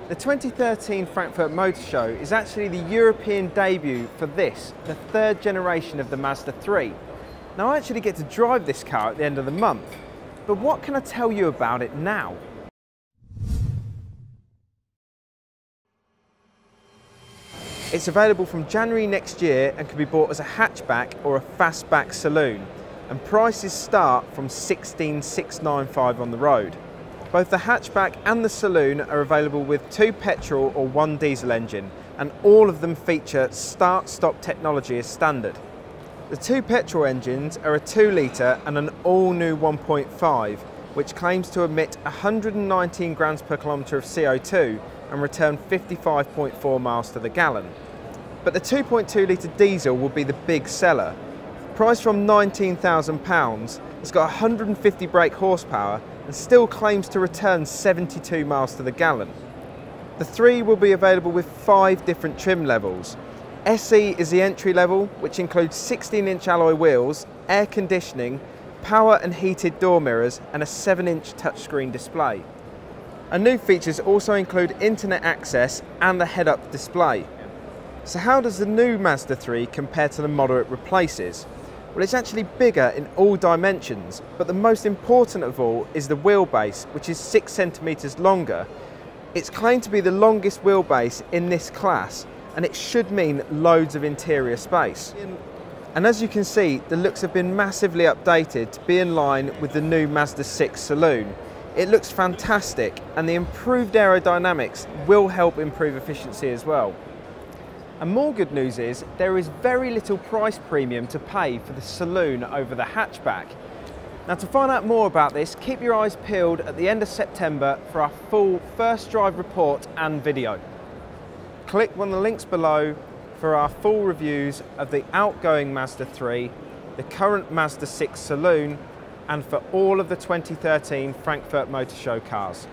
The 2013 Frankfurt Motor Show is actually the European debut for this, the third generation of the Mazda 3. Now I actually get to drive this car at the end of the month, but what can I tell you about it now? It's available from January next year and can be bought as a hatchback or a fastback saloon, and prices start from $16,695 on the road. Both the hatchback and the saloon are available with 2 petrol or 1 diesel engine, and all of them feature start-stop technology as standard. The 2 petrol engines are a 2 litre and an all-new 1.5, which claims to emit 119 grams per kilometre of CO2 and return 55.4 miles to the gallon. But the 2.2 litre diesel will be the big seller. Priced from £19,000, it's got 150 brake horsepower and still claims to return 72 miles to the gallon. The 3 will be available with 5 different trim levels. SE is the entry level, which includes 16-inch alloy wheels, air conditioning, power and heated door mirrors and a 7-inch touchscreen display. And new features also include internet access and a head-up display. So how does the new Mazda 3 compare to the model it replaces? Well, it's actually bigger in all dimensions, but the most important of all is the wheelbase, which is 6 centimetres longer. It's claimed to be the longest wheelbase in this class, and it should mean loads of interior space. And as you can see, the looks have been massively updated to be in line with the new Mazda 6 saloon. It looks fantastic, and the improved aerodynamics will help improve efficiency as well. And more good news is there is very little price premium to pay for the saloon over the hatchback. Now, to find out more about this, keep your eyes peeled at the end of September for our full first drive report and video. Click on the links below for our full reviews of the outgoing Mazda 3, the current Mazda 6 saloon, and for all of the 2013 Frankfurt Motor Show cars.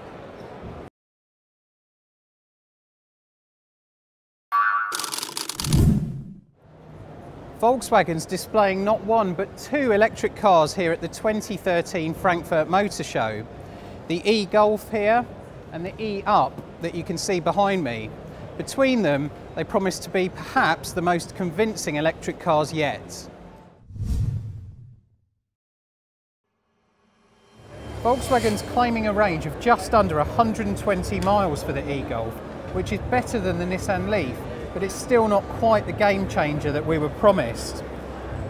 Volkswagen's displaying not 1 but 2 electric cars here at the 2013 Frankfurt Motor Show. The e-Golf here and the e-Up that you can see behind me. Between them, they promise to be perhaps the most convincing electric cars yet. Volkswagen's claiming a range of just under 120 miles for the e-Golf, which is better than the Nissan Leaf, but it's still not quite the game changer that we were promised.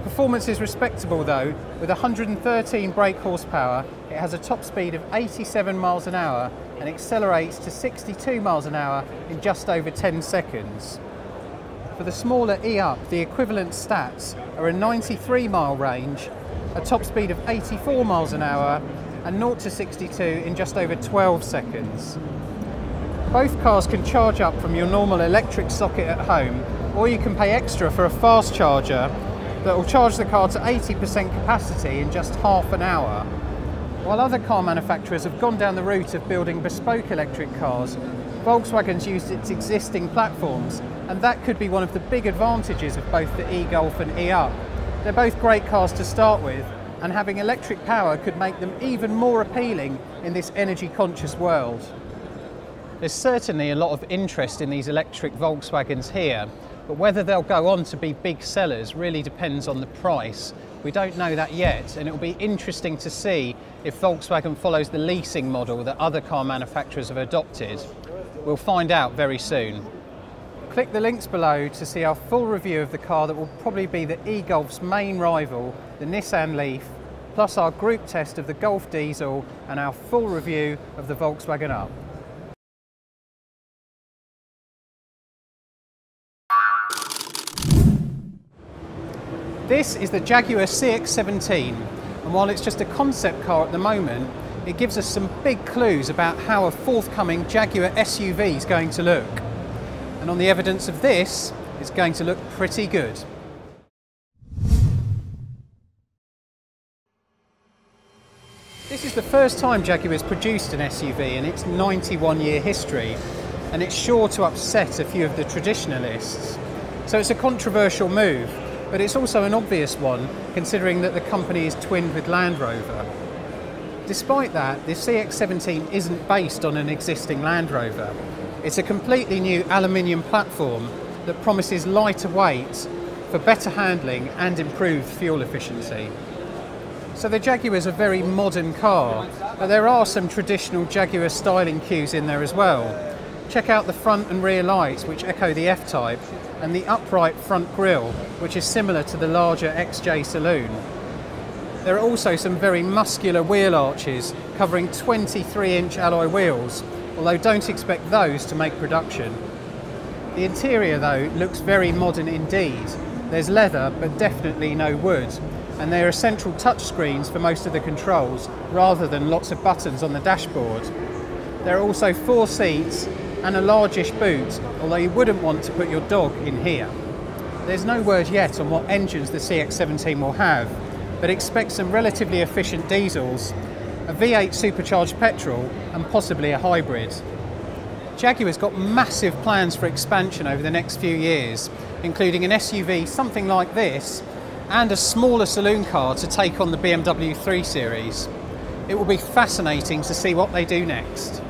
Performance is respectable though. With 113 brake horsepower, it has a top speed of 87 miles an hour and accelerates to 62 miles an hour in just over 10 seconds. For the smaller e-Up, the equivalent stats are a 93 mile range, a top speed of 84 miles an hour and 0 to 62 in just over 12 seconds. Both cars can charge up from your normal electric socket at home, or you can pay extra for a fast charger that will charge the car to 80% capacity in just half an hour. While other car manufacturers have gone down the route of building bespoke electric cars, Volkswagen's used its existing platforms, and that could be one of the big advantages of both the e-Golf and e-Up. They're both great cars to start with, and having electric power could make them even more appealing in this energy-conscious world. There's certainly a lot of interest in these electric Volkswagens here, but whether they'll go on to be big sellers really depends on the price. We don't know that yet, and it will be interesting to see if Volkswagen follows the leasing model that other car manufacturers have adopted. We'll find out very soon. Click the links below to see our full review of the car that will probably be the e-Golf's main rival, the Nissan Leaf, plus our group test of the Golf Diesel and our full review of the Volkswagen Up. This is the Jaguar C-X17, and while it's just a concept car at the moment, it gives us some big clues about how a forthcoming Jaguar SUV is going to look. And on the evidence of this, it's going to look pretty good. This is the first time Jaguar has produced an SUV in its 91-year history, and it's sure to upset a few of the traditionalists. So it's a controversial move, but it's also an obvious one, considering that the company is twinned with Land Rover. Despite that, the CX-17 isn't based on an existing Land Rover. It's a completely new aluminium platform that promises lighter weight for better handling and improved fuel efficiency. So the Jaguar is a very modern car, but there are some traditional Jaguar styling cues in there as well. Check out the front and rear lights, which echo the F-Type, and the upright front grille, which is similar to the larger XJ Saloon. There are also some very muscular wheel arches covering 23-inch alloy wheels, although don't expect those to make production. The interior though looks very modern indeed. There's leather but definitely no wood, and there are central touchscreens for most of the controls rather than lots of buttons on the dashboard. There are also 4 seats and a largish boot, although you wouldn't want to put your dog in here. There's no word yet on what engines the C-X17 will have, but expect some relatively efficient diesels, a V8 supercharged petrol and possibly a hybrid. Jaguar's got massive plans for expansion over the next few years, including an SUV something like this and a smaller saloon car to take on the BMW 3 Series. It will be fascinating to see what they do next.